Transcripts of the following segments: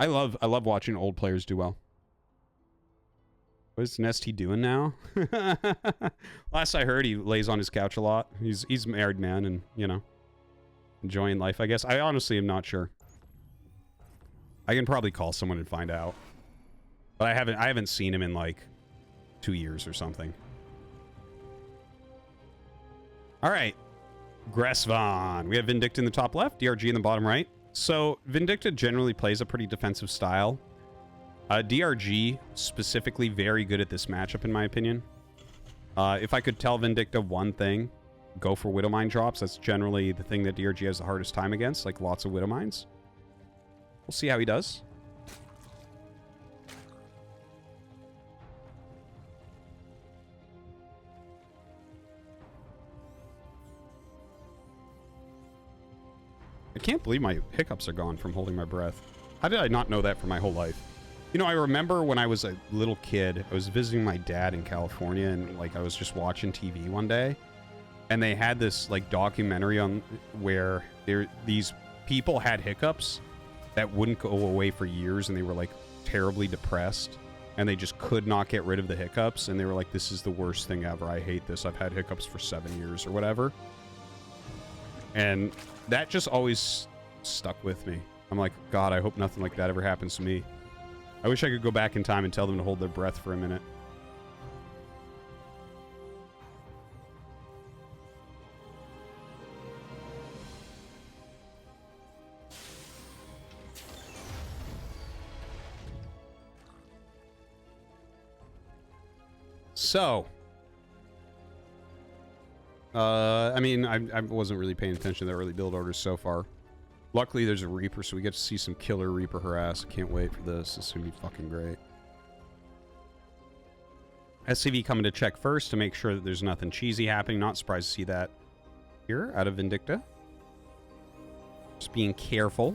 I love watching old players do well. What is Nesty doing now? Last I heard, he lays on his couch a lot. He's a married man and, you know, enjoying life, I guess. I honestly am not sure. I can probably call someone and find out. But I haven't seen him in like 2 years or something. All right. Gressvan. We have Vindicta in the top left, DRG in the bottom right. So Vindicta generally plays a pretty defensive style. DRG specifically very good at this matchup, in my opinion. If I could tell Vindicta one thing, go for Widow Mine drops. That's generally the thing that DRG has the hardest time against, like lots of Widow Mines. We'll see how he does. I can't believe my hiccups are gone from holding my breath. How did I not know that for my whole life? You know, I remember when I was a little kid, I was visiting my dad in California, and like I was just watching TV one day, and they had this like documentary on where these people had hiccups that wouldn't go away for years, and they were like terribly depressed, and they just could not get rid of the hiccups, and they were like, this is the worst thing ever. I hate this. I've had hiccups for 7 years or whatever. And that just always stuck with me. I'm like, God, I hope nothing like that ever happens to me. I wish I could go back in time and tell them to hold their breath for a minute. So, I mean, I wasn't really paying attention to the early build orders so far. Luckily, there's a Reaper, so we get to see some killer Reaper harass. I can't wait for this. This is going to be fucking great. SCV coming to check first to make sure that there's nothing cheesy happening. Not surprised to see that here out of Vindicta. Just being careful.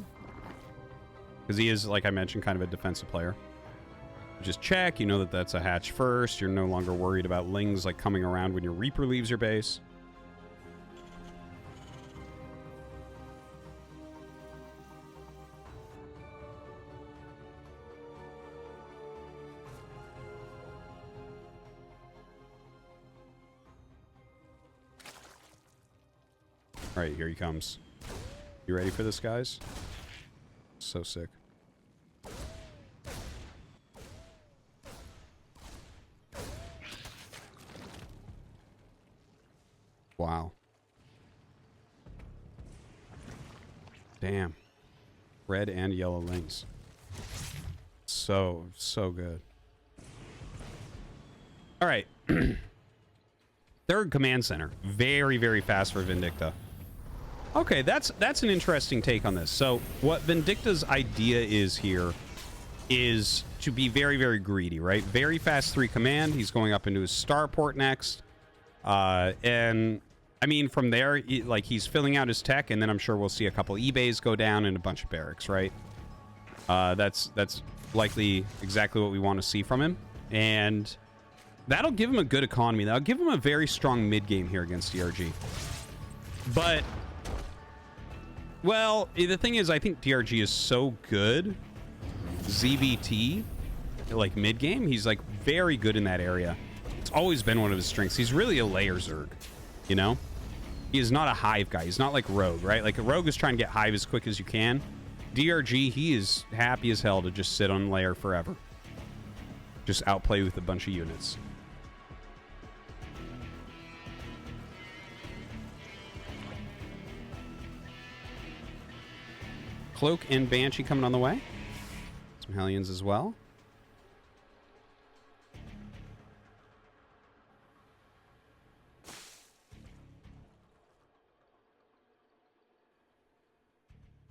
Because he is, like I mentioned, kind of a defensive player. Just check. You know that that's a hatch first. You're no longer worried about lings like coming around when your Reaper leaves your base. All right, here he comes. You ready for this, guys? So sick. Wow. Damn. Red and yellow lings. So good. All right. Third command center. Very, very fast for Vindicta. Okay, that's an interesting take on this. So what Vindicta's idea is here is to be very, very greedy, right? Very fast 3 command. He's going up into his starport next. And I mean, from there, like he's filling out his tech, and then I'm sure we'll see a couple eBays go down and a bunch of barracks, right? That's likely exactly what we want to see from him. And that'll give him a good economy. That'll give him a very strong mid game here against DRG. But well, the thing is, I think DRG is so good. ZVT, like mid-game, he's like very good in that area. It's always been one of his strengths. He's really a layer Zerg, you know? He is not a hive guy. He's not like Rogue, right? Like a Rogue is trying to get hive as quick as you can. DRG, he is happy as hell to just sit on layer forever. Just outplay with a bunch of units. Cloak and Banshee coming on the way. Some Hellions as well.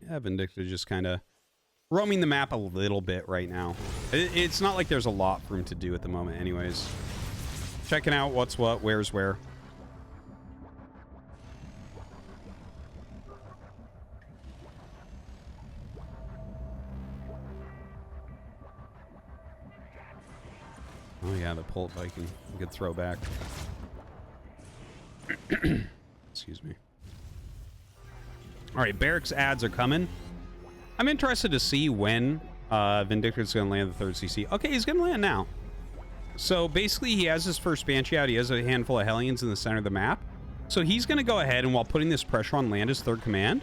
Yeah, Vindicta just kind of roaming the map a little bit right now. It's not like there's a lot for him to do at the moment anyways. Checking out what's what, where's where. Oh yeah, the Pult Viking. A good throwback. Excuse me. Alright, barracks ads are coming. I'm interested to see when Vindicta's going to land the third CC. Okay, he's going to land now. So basically, he has his first Banshee out. He has a handful of Hellions in the center of the map. So he's going to go ahead and, while putting this pressure on, land his third command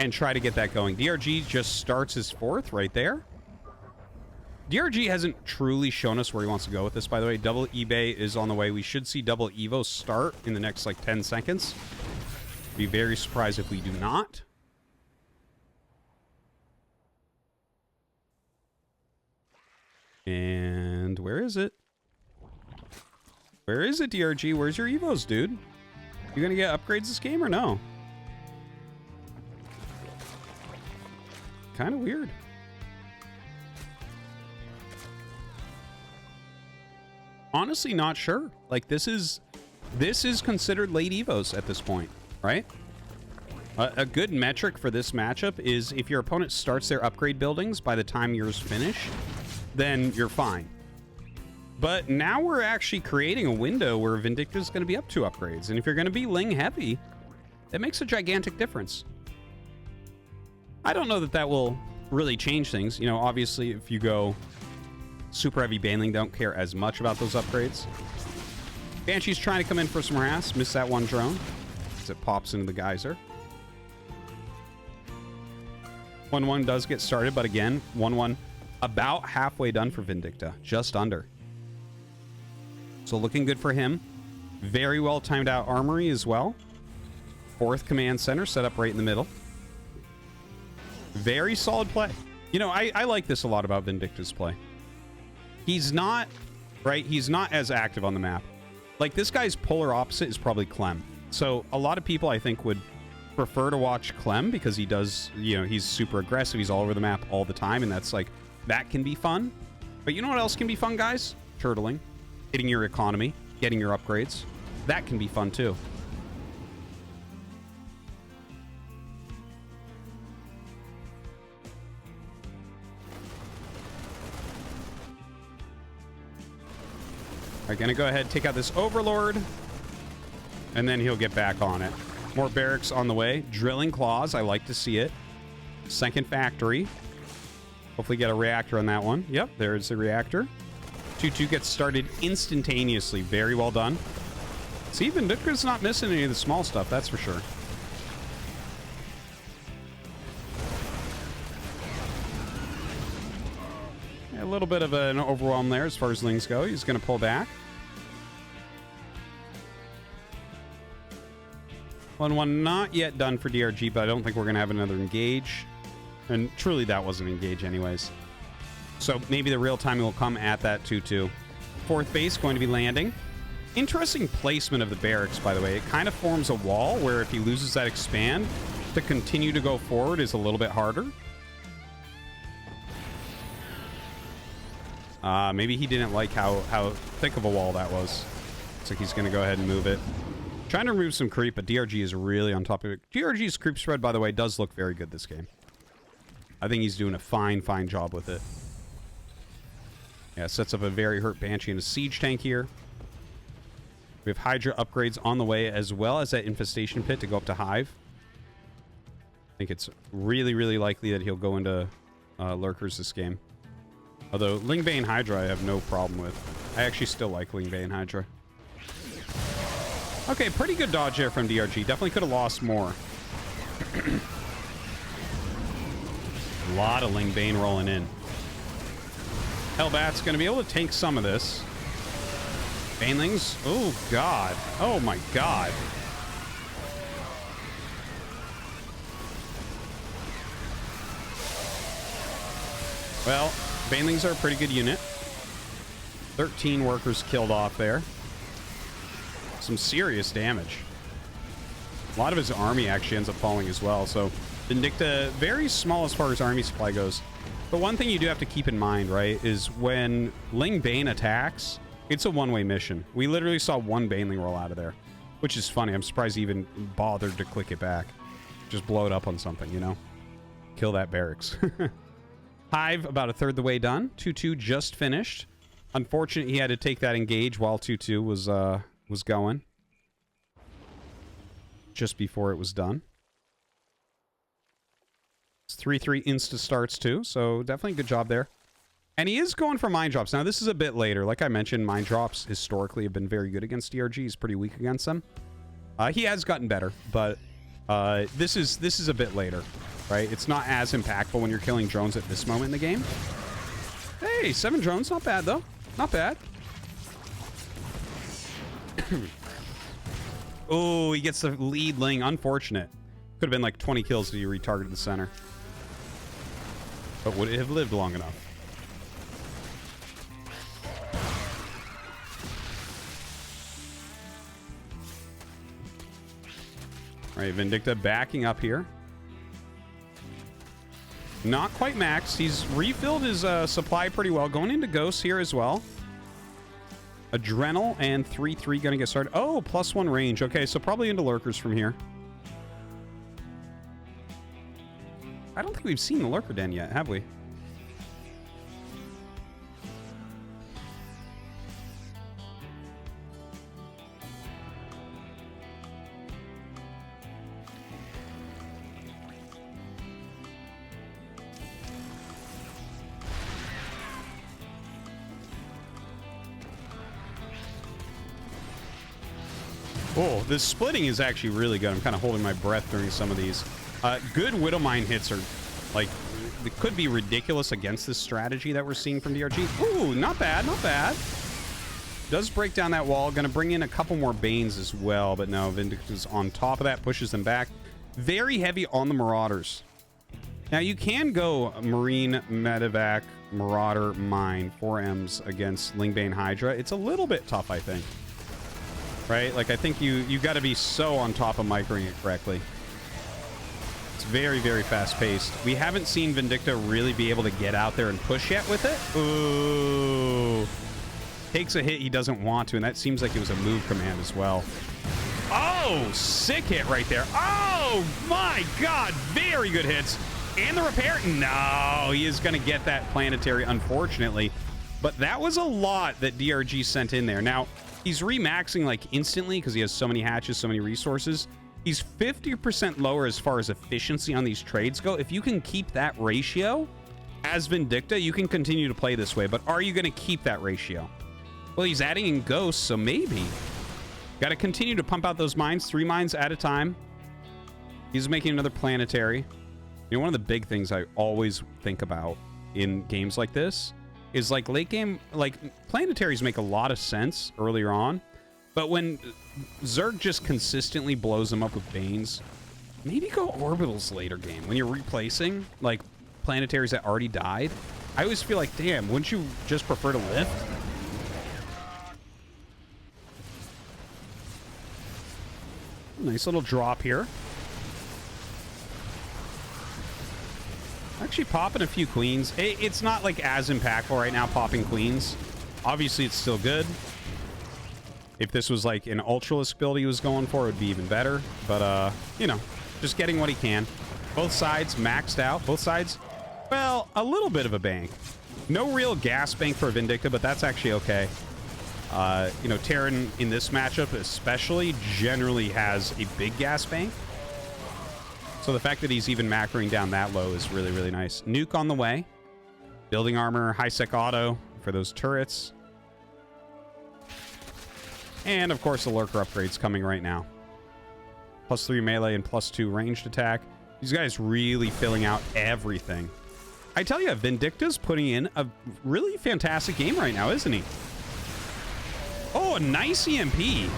and try to get that going. DRG just starts his fourth right there. DRG hasn't truly shown us where he wants to go with this, by the way. Double eBay is on the way. We should see double Evo start in the next, like, 10 seconds. Be very surprised if we do not. And where is it? Where is it, DRG? Where's your Evos, dude? You gonna get upgrades this game or no? Kind of weird. Honestly, not sure. Like, this is considered late Evos at this point, right? A good metric for this matchup is if your opponent starts their upgrade buildings by the time yours finish, then you're fine. But now we're actually creating a window where Vindicta is going to be up 2 upgrades. And if you're going to be Ling heavy, that makes a gigantic difference. I don't know that that will really change things. You know, obviously, if you go super heavy Baneling, don't care as much about those upgrades. Banshee's trying to come in for some harass. Miss that one drone as it pops into the geyser. 1-1 does get started, but again, 1-1 about halfway done for Vindicta. Just under. So looking good for him. Very well timed out armory as well. 4th command center set up right in the middle. Very solid play. You know, I like this a lot about Vindicta's play. He's not, right? He's not as active on the map. Like, this guy's polar opposite is probably Clem. So a lot of people, I think, would prefer to watch Clem because he does, you know, he's super aggressive. He's all over the map all the time. And that's like, that can be fun. But you know what else can be fun, guys? Turtling. Hitting your economy, getting your upgrades. That can be fun too. All right, gonna go ahead, take out this Overlord, and then he'll get back on it. More barracks on the way. Drilling claws, I like to see it. Second factory. Hopefully get a reactor on that one. Yep, there's the reactor. 2-2 gets started instantaneously. Very well done. See, Vindicta's not missing any of the small stuff, that's for sure. A little bit of an overwhelm there as far as Lings go. He's going to pull back. 1-1 not yet done for DRG, but I don't think we're going to have another engage. And truly, that wasn't engage anyways. So maybe the real timing will come at that 2-2. 4th base going to be landing. Interesting placement of the barracks, by the way. It kind of forms a wall where if he loses that expand, to continue to go forward is a little bit harder. Maybe he didn't like how thick of a wall that was. Looks like he's going to go ahead and move it. Trying to remove some creep, but DRG is really on top of it. DRG's creep spread, by the way, does look very good this game. I think he's doing a fine job with it. Yeah, sets up a very hurt Banshee and a siege tank here. We have Hydra upgrades on the way, as well as that infestation pit to go up to Hive. I think it's really likely that he'll go into lurkers this game. Although Lingbane Hydra I have no problem with. I actually still like Lingbane Hydra. Okay, pretty good dodge there from DRG. Definitely could have lost more. A lot of Lingbane rolling in. Hellbat's going to be able to tank some of this. Banelings. Oh, God. Oh, my God. Well, Banelings are a pretty good unit. 13 workers killed off there. Some serious damage. A lot of his army actually ends up falling as well. So Vindicta, very small as far as army supply goes. But one thing you do have to keep in mind, right, is when Ling Bane attacks, it's a one-way mission. We literally saw one Baneling roll out of there, which is funny. I'm surprised he even bothered to click it back. Just blow it up on something, you know? Kill that barracks. Hive, about a third the way done. 2-2 just finished. Unfortunate he had to take that engage while 2-2 was going. Just before it was done. It's 3-3 insta starts too, so definitely good job there. And he is going for mine drops. Now, this is a bit later. Like I mentioned, mine drops historically have been very good against DRG. He's pretty weak against them. He has gotten better, but this is a bit later, right? It's not as impactful when you're killing drones at this moment in the game. Hey, 7 drones. Not bad, though. Not bad. Oh, he gets the lead lane. Unfortunate. Could have been like 20 kills if he retargeted the center. But would it have lived long enough? All right, Vindicta backing up here. Not quite max. He's refilled his supply pretty well. Going into Ghosts here as well. Adrenal and 3-3 going to get started. Oh, +1 range. Okay, so probably into Lurkers from here. I don't think we've seen the Lurker Den yet, have we? Oh, the splitting is actually really good. I'm kind of holding my breath during some of these. Good Widowmine hits are, like, they could be ridiculous against this strategy that we're seeing from DRG. Ooh, not bad, not bad. Does break down that wall. Going to bring in a couple more Banes as well, but no, Vindicta's on top of that, pushes them back. Very heavy on the Marauders. Now, you can go Marine, Medevac, Marauder, Mine, 4Ms against Lingbane Hydra. It's a little bit tough, I think. Right? Like, I think you got to be so on top of microing it correctly. It's very, very fast-paced. We haven't seen Vindicta really be able to get out there and push yet with it. Ooh. Takes a hit he doesn't want to, and that seems like it was a move command as well. Oh, sick hit right there. Oh, my God. Very good hits. And the repair. No, he is going to get that planetary, unfortunately. But that was a lot that DRG sent in there. Now, he's remaxing like instantly because he has so many hatches, so many resources. He's 50% lower as far as efficiency on these trades go. If you can keep that ratio as Vindicta, you can continue to play this way. But are you going to keep that ratio? Well, he's adding in Ghosts, so maybe. Got to continue to pump out those mines, 3 mines at a time. He's making another planetary. You know, one of the big things I always think about in games like this is like late game, like planetaries make a lot of sense earlier on, but when Zerg just consistently blows them up with Banes, maybe go orbitals later game when you're replacing like planetaries that already died. I always feel like, damn, wouldn't you just prefer to lift? Nice little drop here. Actually popping a few queens. It's not like as impactful right now popping queens. Obviously it's still good. If this was like an Ultralisk build he was going for, it would be even better. But you know, just getting what he can. Both sides maxed out. Both sides, well, a little bit of a bank. No real gas bank for Vindicta, but that's actually okay. You know, Terran in this matchup especially generally has a big gas bank. So the fact that he's even macroing down that low is really, really nice. Nuke on the way. Building armor, high-sec auto for those turrets. And, of course, the Lurker upgrade's coming right now. +3 melee and +2 ranged attack. These guys really filling out everything. I tell you, Vindicta's putting in a really fantastic game right now, isn't he? Oh, a nice EMP.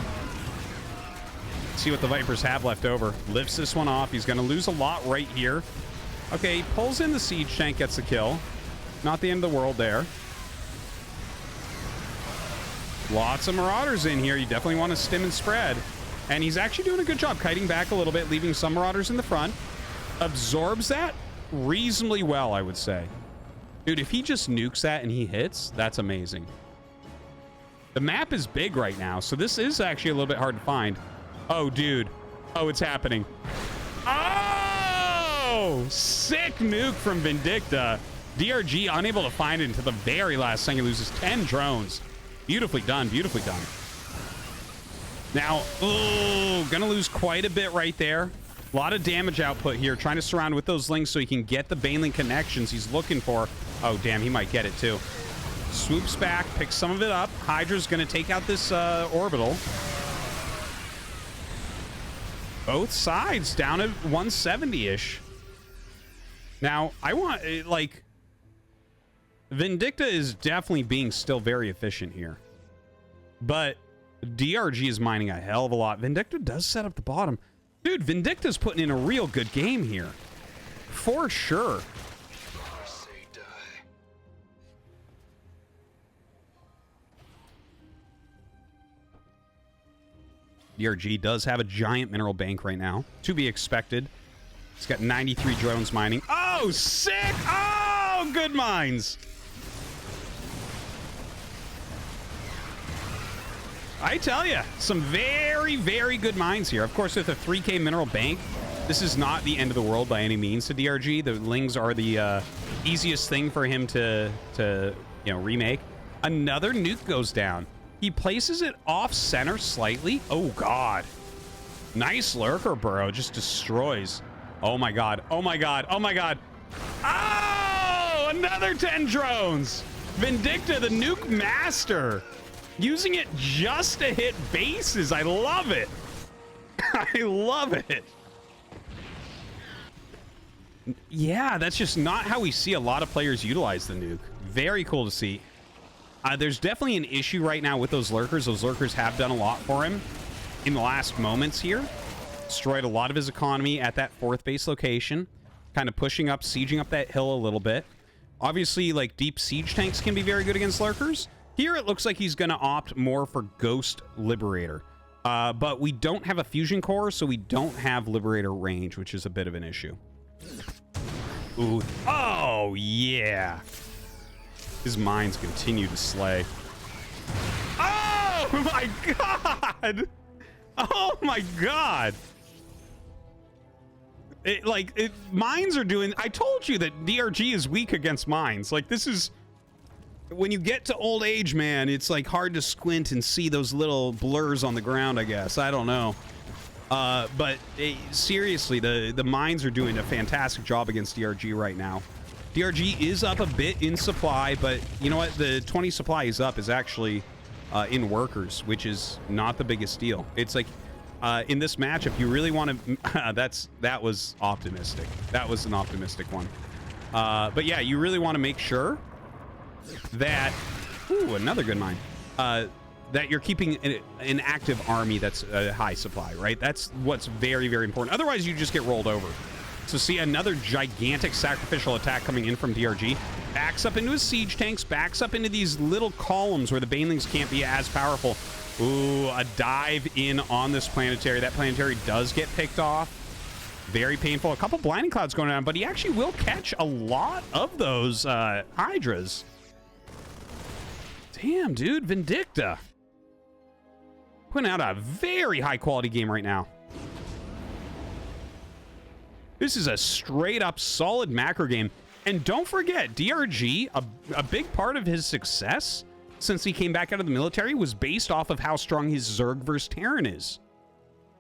See what the Vipers have left over. Lifts this one off. He's going to lose a lot right here. Okay, he pulls in the siege tank, gets the kill. Not the end of the world there. Lots of Marauders in here. You definitely want to stim and spread. And he's actually doing a good job kiting back a little bit, leaving some Marauders in the front. Absorbs that reasonably well, I would say. Dude, if he just nukes that and he hits, that's amazing. The map is big right now, so this is actually a little bit hard to find. Oh, dude. Oh, it's happening. Oh! Sick nuke from Vindicta. DRG unable to find it until the very last second. Loses 10 drones. Beautifully done. Beautifully done. Now, oh, gonna lose quite a bit right there. A lot of damage output here, trying to surround with those links so he can get the Baneling connections he's looking for. Oh, damn, he might get it too. Swoops back, picks some of it up. Hydra's going to take out this orbital. Both sides down at 170-ish. Now, I want, like... Vindicta is definitely being still very efficient here. But DRG is mining a hell of a lot. Vindicta does set up the bottom. Dude, Vindicta's putting in a real good game here. For sure. DRG does have a giant mineral bank right now. To be expected. He's got 93 drones mining. Oh, sick! Oh, good mines! I tell you, some very, very good mines here. Of course, with a 3K mineral bank, this is not the end of the world by any means to DRG. The Lings are the easiest thing for him to remake. Another nuke goes down. He places it off center slightly. Oh, God. Nice lurker, bro. Just destroys. Oh, my God. Oh, my God. Oh, my God. Oh, another 10 drones. Vindicta, the nuke master. Using it just to hit bases. I love it. I love it. Yeah, that's just not how we see a lot of players utilize the nuke. Very cool to see. There's definitely an issue right now with those lurkers. Those lurkers have done a lot for him in the last moments here. Destroyed a lot of his economy at that 4th base location. Kind of pushing up, sieging up that hill a little bit. Obviously, like, deep siege tanks can be very good against lurkers. Here, it looks like he's going to opt more for Ghost Liberator. But we don't have a fusion core, so we don't have Liberator range, which is a bit of an issue. Ooh. Oh, yeah. His mines continue to slay. Oh, my God. Oh, my God. Mines are doing... I told you that DRG is weak against mines. Like, this is... When you get to old age, man, it's like hard to squint and see those little blurs on the ground, I guess. I don't know. But seriously, the mines are doing a fantastic job against DRG right now. DRG is up a bit in supply, but you know what? The 20 supply is up is actually in workers, which is not the biggest deal. It's like in this match, if you really want to... that was optimistic. That was an optimistic one. But yeah, you really want to make sure that, ooh, another good mine, that you're keeping an active army that's a high supply, right? That's what's very, very important. Otherwise, you just get rolled over. So see another gigantic sacrificial attack coming in from DRG. Backs up into his siege tanks, backs up into these little columns where the Banelings can't be as powerful. Ooh, a dive in on this planetary. That planetary does get picked off. Very painful. A couple blinding clouds going on, but he actually will catch a lot of those Hydras. Damn, dude, Vindicta. Putting out a very high-quality game right now. This is a straight-up solid macro game. And don't forget, DRG, a big part of his success since he came back out of the military was based off of how strong his Zerg versus Terran is.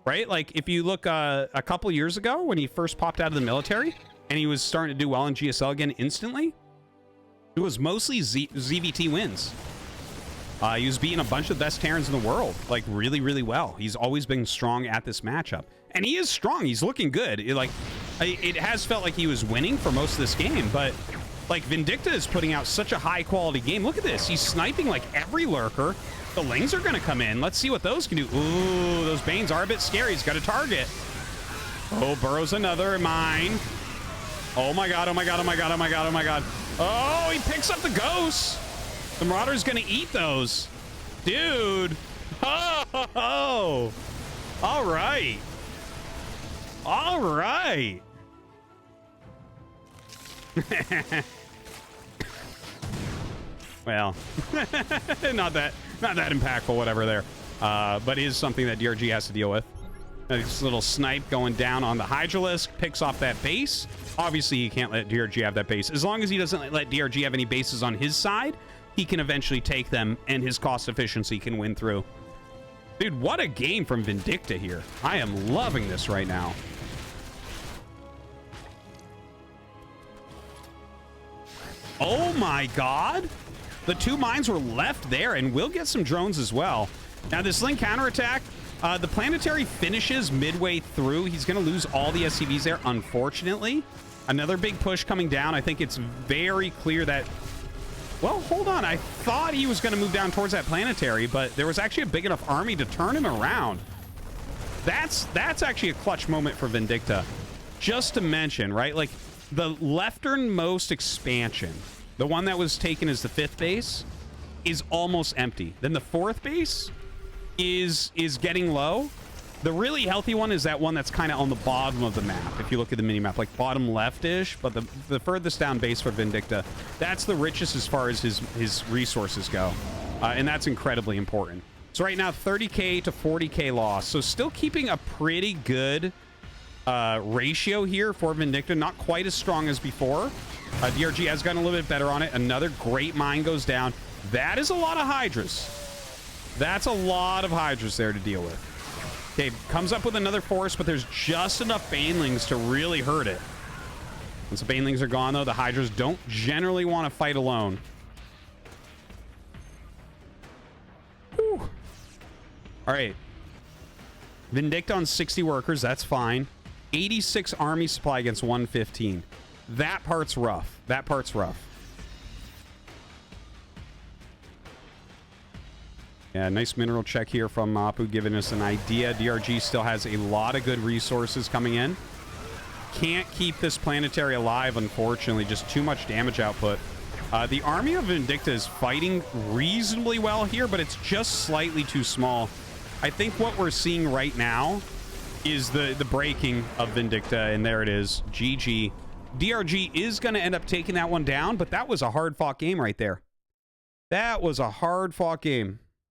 Right? Like, if you look a couple years ago when he first popped out of the military and he was starting to do well in GSL again instantly, it was mostly ZVT wins. He was beating a bunch of the best Terrans in the world, like, really, really well. He's always been strong at this matchup. And he is strong. He's looking good. It has felt like he was winning for most of this game, but, like, Vindicta is putting out such a high-quality game. Look at this. He's sniping, like, every lurker. The Lings are going to come in. Let's see what those can do. Ooh, those Banes are a bit scary. He's got a target. Oh, burrows another mine. Oh, my God. Oh, my God. Oh, my God. Oh, my God. Oh, my God. Oh, he picks up the ghosts. The Marauder's gonna eat those. Dude. Oh. All right. All right. Well, not that impactful, whatever there. But it is something that DRG has to deal with. This little snipe going down on the Hydralisk, picks off that base. Obviously, he can't let DRG have that base. As long as he doesn't let DRG have any bases on his side, he can eventually take them, and his cost efficiency can win through. Dude, what a game from Vindicta here. I am loving this right now. Oh my god. The 2 mines were left there, and we'll get some drones as well. Now, this Link counterattack, the planetary finishes midway through. He's going to lose all the SCVs there, unfortunately. Another big push coming down. I think it's very clear that... Well, hold on. I thought he was going to move down towards that planetary, but there was actually a big enough army to turn him around. That's actually a clutch moment for Vindicta. Just to mention, right? Like, the lefternmost expansion, the one that was taken as the 5th base, is almost empty. Then the 4th base is getting low. The really healthy one is that one that's kind of on the bottom of the map, if you look at the mini-map, like bottom left-ish, but the furthest down base for Vindicta, that's the richest as far as his resources go. And that's incredibly important. So right now, 30k to 40k loss. So still keeping a pretty good ratio here for Vindicta. Not quite as strong as before. DRG has gotten a little bit better on it. Another great mine goes down. That is a lot of Hydras. That's a lot of Hydras there to deal with. Okay, comes up with another force, but there's just enough Banelings to really hurt it. Once the Banelings are gone, though, the Hydras don't generally want to fight alone. Whew. All right. Vindicta on 60 workers, that's fine. 86 army supply against 115. That part's rough. That part's rough. Yeah, nice mineral check here from Mapu, giving us an idea. DRG still has a lot of good resources coming in. Can't keep this planetary alive, unfortunately. Just too much damage output. The army of Vindicta is fighting reasonably well here, but it's just slightly too small. I think what we're seeing right now is the breaking of Vindicta, and there it is. GG. DRG is going to end up taking that one down, but that was a hard-fought game right there. That was a hard-fought game.